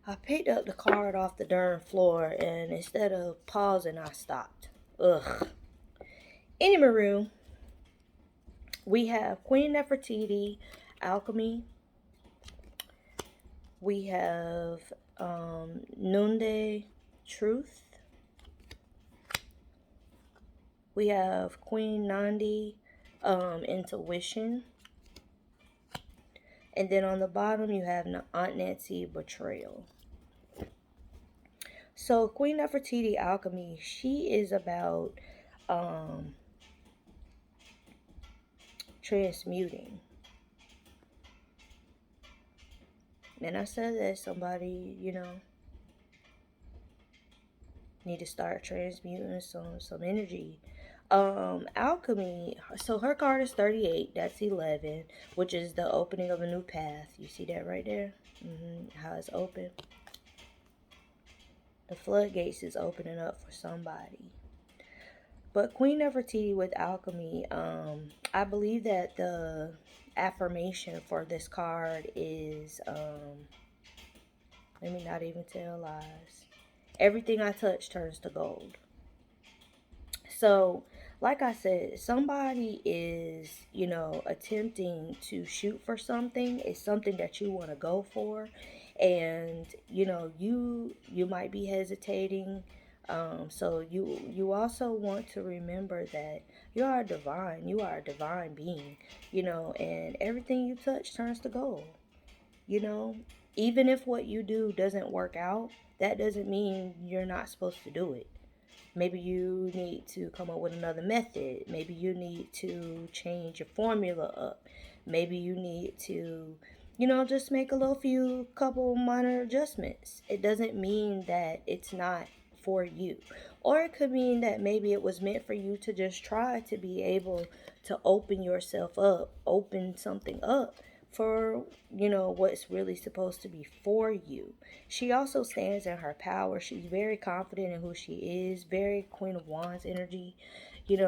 I picked up the card off the darn floor, and instead of pausing, I stopped. Ugh. Anyway, we have Queen Nefertiti, Alchemy. We have Nunde, Truth. We have Queen Nandi, Intuition. And then on the bottom, you have Aunt Nancy, Betrayal. So Queen Nefertiti, Alchemy, she is about transmuting. And I said that somebody, need to start transmuting some energy. Alchemy, so her card is 38, that's 11, which is the opening of a new path. You see that right there? How it's open. The floodgates is opening up for somebody. But Queen Nefertiti with Alchemy, I believe that the affirmation for this card is, let me not even tell lies. Everything I touch turns to gold. So, like I said, somebody is, attempting to shoot for something. It's something that you want to go for. And, you might be hesitating. So you also want to remember that you are divine. You are a divine being, and everything you touch turns to gold. Even if what you do doesn't work out, that doesn't mean you're not supposed to do it. Maybe you need to come up with another method. Maybe you need to change your formula up. Maybe you need to, just make couple minor adjustments. It doesn't mean that it's not for you. Or it could mean that maybe it was meant for you to just try to be able to open yourself up, open something up for what's really supposed to be for you. She also stands in her power. She's very confident in who she is, very Queen of Wands energy.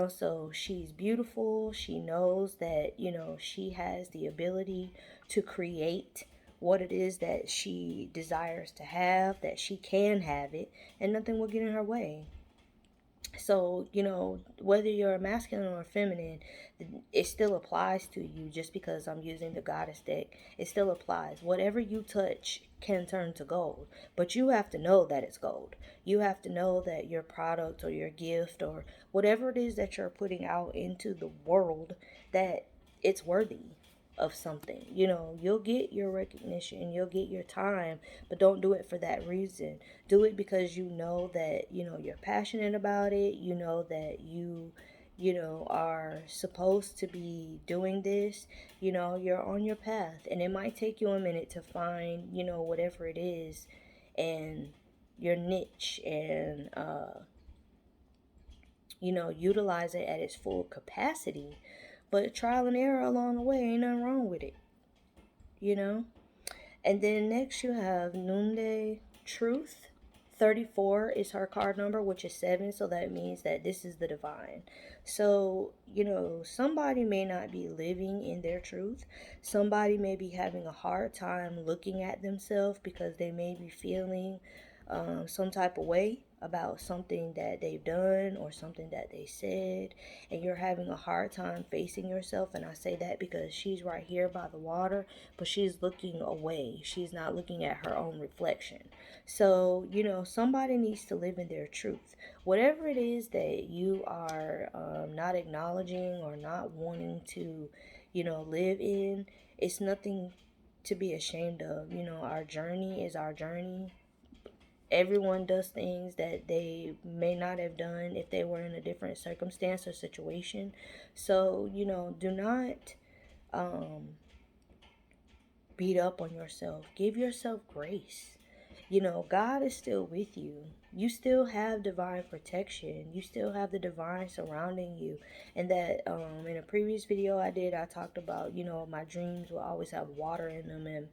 So she's beautiful. She knows that she has the ability to create what it is that she desires to have, that she can have it, and nothing will get in her way. So, whether you're a masculine or a feminine, it still applies to you. Just because I'm using the goddess deck, it still applies. Whatever you touch can turn to gold, but you have to know that it's gold. You have to know that your product or your gift or whatever it is that you're putting out into the world, that it's worthy of something. You'll get your recognition, you'll get your time, but don't do it for that reason. Do it because you know that, you're passionate about it. You know that you are supposed to be doing this. You're on your path, and it might take you a minute to find, whatever it is and your niche, and utilize it at its full capacity. But trial and error along the way, ain't nothing wrong with it. And then next you have Nunde, Truth. 34 is her card number, which is 7, so that means that this is the divine. So, somebody may not be living in their truth. Somebody may be having a hard time looking at themselves because they may be feeling some type of way about something that they've done or something that they said, and you're having a hard time facing yourself. And I say that because she's right here by the water, but she's looking away. She's not looking at her own reflection. So, somebody needs to live in their truth. Whatever it is that you are not acknowledging or not wanting to, live in, it's nothing to be ashamed of. Our journey is our journey. Everyone does things that they may not have done if they were in a different circumstance or situation. So, do not beat up on yourself. Give yourself grace. God is still with you. You still have divine protection. You still have the divine surrounding you. And that in a previous video I did, I talked about, my dreams will always have water in them. And,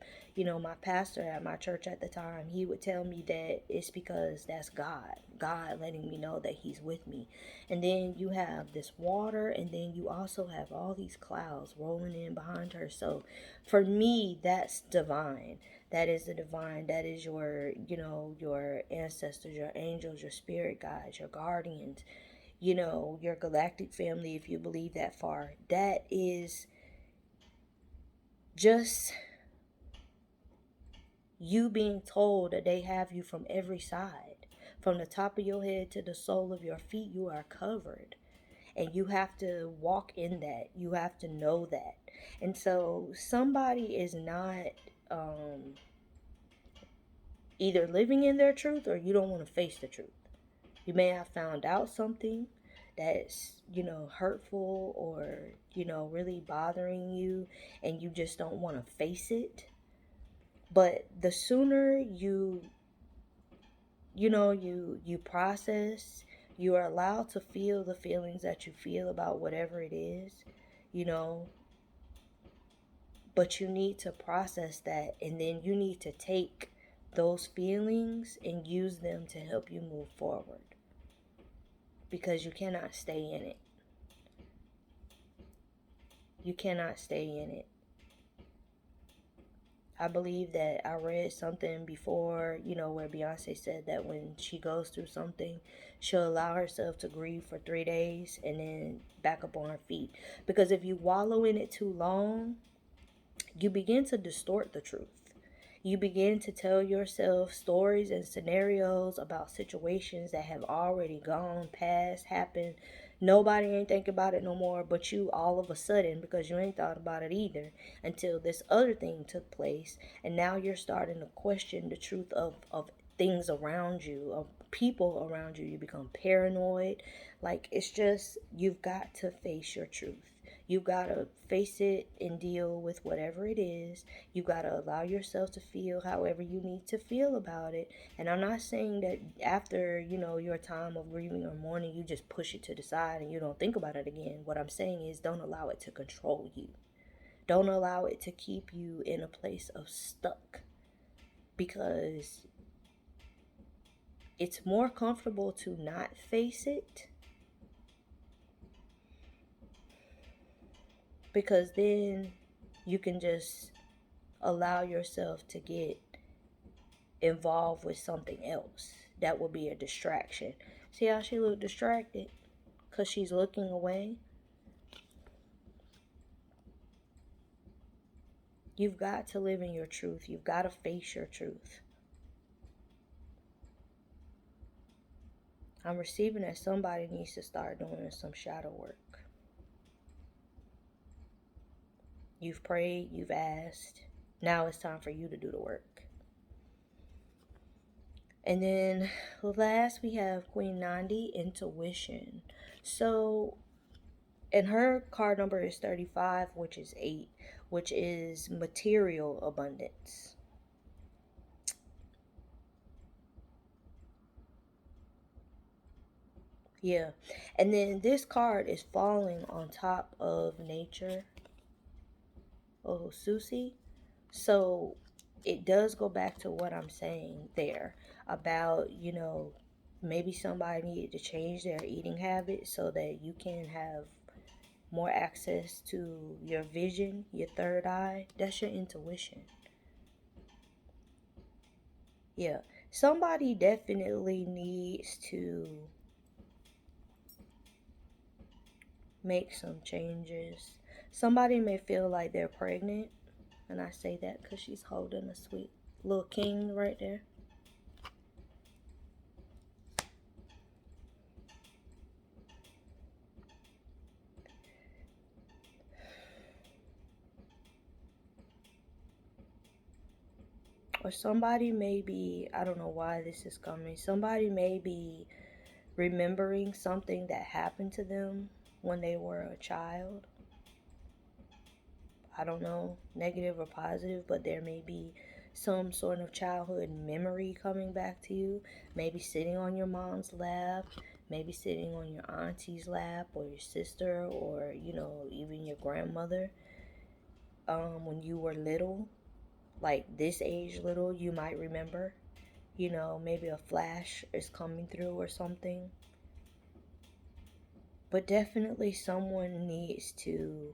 my pastor at my church at the time, he would tell me that it's because that's God letting me know that he's with me. And then you have this water, and then you also have all these clouds rolling in behind her. So for me, that's divine. That is the divine. That is your, your ancestors, your angels, your spirit guides, your guardians, your galactic family, if you believe that far. That is just you being told that they have you from every side. From the top of your head to the sole of your feet, you are covered. And you have to walk in that. You have to know that. And so somebody is not either living in their truth, or you don't want to face the truth. You may have found out something that's, hurtful, or, really bothering you, and you just don't want to face it. But the sooner you process, you are allowed to feel the feelings that you feel about whatever it is, you know, but you need to process that, and then you need to take those feelings and use them to help you move forward, because you cannot stay in it. You cannot stay in it. I believe that I read something before, where Beyonce said that when she goes through something, she'll allow herself to grieve for 3 days and then back up on her feet. Because if you wallow in it too long, you begin to distort the truth. You begin to tell yourself stories and scenarios about situations that have already gone past, happened. Nobody ain't thinking about it no more but you, all of a sudden, because you ain't thought about it either until this other thing took place. And now you're starting to question the truth of things around you, of people around you. You become paranoid. Like, it's just, you've got to face your truth. You gotta face it and deal with whatever it is. You gotta allow yourself to feel however you need to feel about it. And I'm not saying that after, your time of grieving or mourning, you just push it to the side and you don't think about it again. What I'm saying is, don't allow it to control you. Don't allow it to keep you in a place of stuck. Because it's more comfortable to not face it, because then you can just allow yourself to get involved with something else that will be a distraction. See how she looked distracted? Because she's looking away. You've got to live in your truth. You've got to face your truth. I'm receiving that somebody needs to start doing some shadow work. You've prayed, you've asked. Now it's time for you to do the work. And then last we have Queen Nandi, intuition. So, and her card number is 35, which is 8, which is material abundance. Yeah. And then this card is falling on top of nature. Oh, Susie. So it does go back to what I'm saying there about, maybe somebody needed to change their eating habits so that you can have more access to your vision, your third eye. That's your intuition. Yeah. Somebody definitely needs to make some changes. Somebody may feel like they're pregnant, and I say that because she's holding a sweet little king right there. Or somebody may be, I don't know why this is coming, somebody may be remembering something that happened to them when they were a child. I don't know, negative or positive, but there may be some sort of childhood memory coming back to you. Maybe sitting on your mom's lap, maybe sitting on your auntie's lap, or your sister, or, even your grandmother. When you were little, like this age little, you might remember, maybe a flash is coming through or something. But definitely someone needs to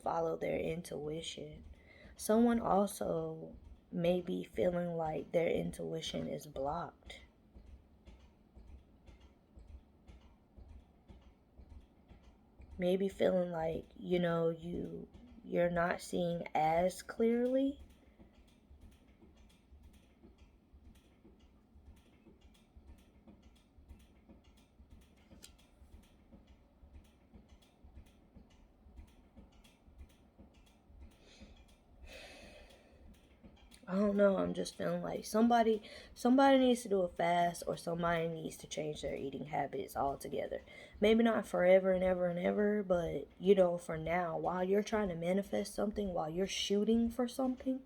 follow their intuition. Someone also may be feeling like their intuition is blocked. Maybe feeling like, you're not seeing as clearly. I don't know. I'm just feeling like somebody needs to do a fast, or somebody needs to change their eating habits altogether. Maybe not forever and ever and ever, but for now, while you're trying to manifest something, while you're shooting for something,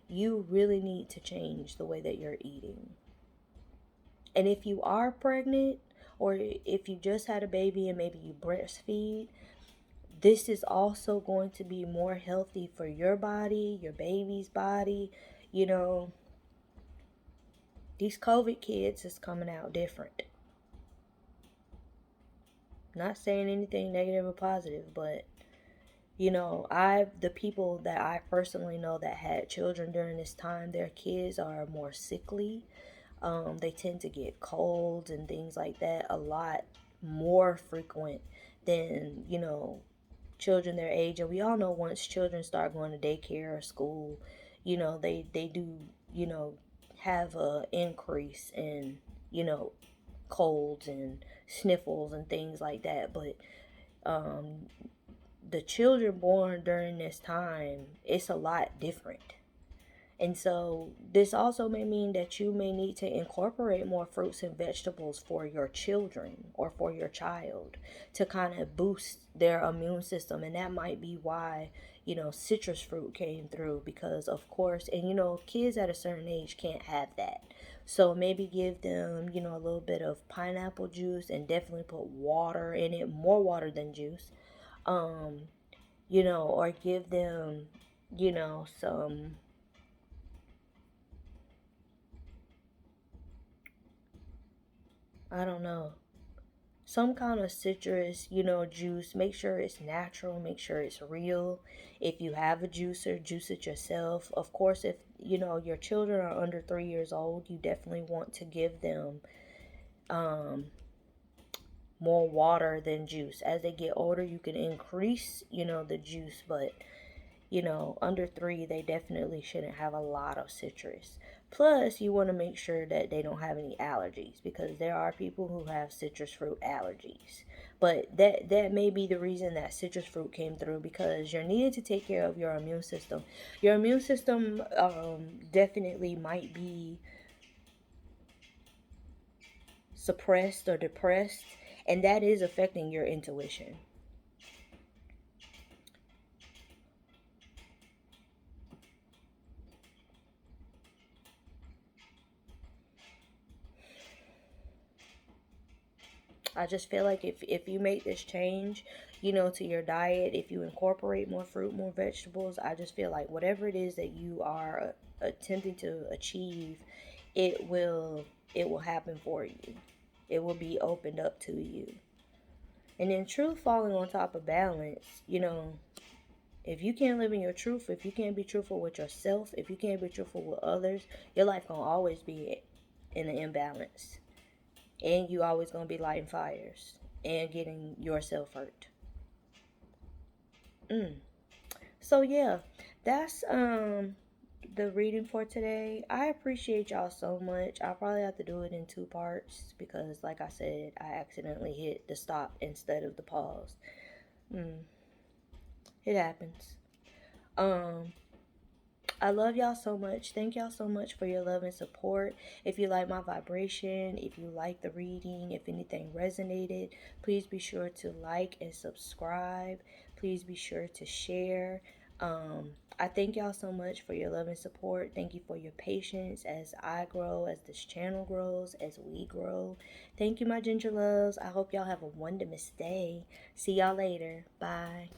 you really need to change the way that you're eating. And if you are pregnant, or if you just had a baby and maybe you breastfeed, this is also going to be more healthy for your body, your baby's body. You know, these COVID kids is coming out different. Not saying anything negative or positive, but the people that I personally know that had children during this time, their kids are more sickly. They tend to get colds and things like that a lot more frequent than children their age. And we all know once children start going to daycare or school, they do have a increase in colds and sniffles and things like that. But the children born during this time, it's a lot different. And so this also may mean that you may need to incorporate more fruits and vegetables for your children or for your child to kind of boost their immune system. And that might be why, citrus fruit came through, because of course, and kids at a certain age can't have that. So maybe give them, a little bit of pineapple juice, and definitely put water in it, more water than juice. Or give them, some, I don't know, some kind of citrus, juice. Make sure it's natural, make sure it's real. If you have a juicer, juice it yourself. Of course, if your children are under 3 years old, you definitely want to give them um, more water than juice. As they get older, you can increase, the juice, but under 3, they definitely shouldn't have a lot of citrus. Plus, you want to make sure that they don't have any allergies, because there are people who have citrus fruit allergies. But that may be the reason that citrus fruit came through, because you're needed to take care of your immune system. Your immune system definitely might be suppressed or depressed, and that is affecting your intuition. I just feel like if you make this change, to your diet, if you incorporate more fruit, more vegetables, I just feel like whatever it is that you are attempting to achieve, it will it will happen for you. It will be opened up to you. And then truth falling on top of balance, if you can't live in your truth, if you can't be truthful with yourself, if you can't be truthful with others, your life gonna always be in an imbalance. And you always gonna be lighting fires and getting yourself hurt. So yeah, that's the reading for today. I appreciate y'all so much. I'll probably have to do it in 2 parts, because like I said, I accidentally hit the stop instead of the pause. It happens. Um I love y'all so much. Thank y'all so much for your love and support. If you like my vibration, if you like the reading, if anything resonated, please be sure to like and subscribe. Please be sure to share. I thank y'all so much for your love and support. Thank you for your patience as I grow, as this channel grows, as we grow. Thank you, my ginger loves. I hope y'all have a wonderful day. See y'all later. Bye.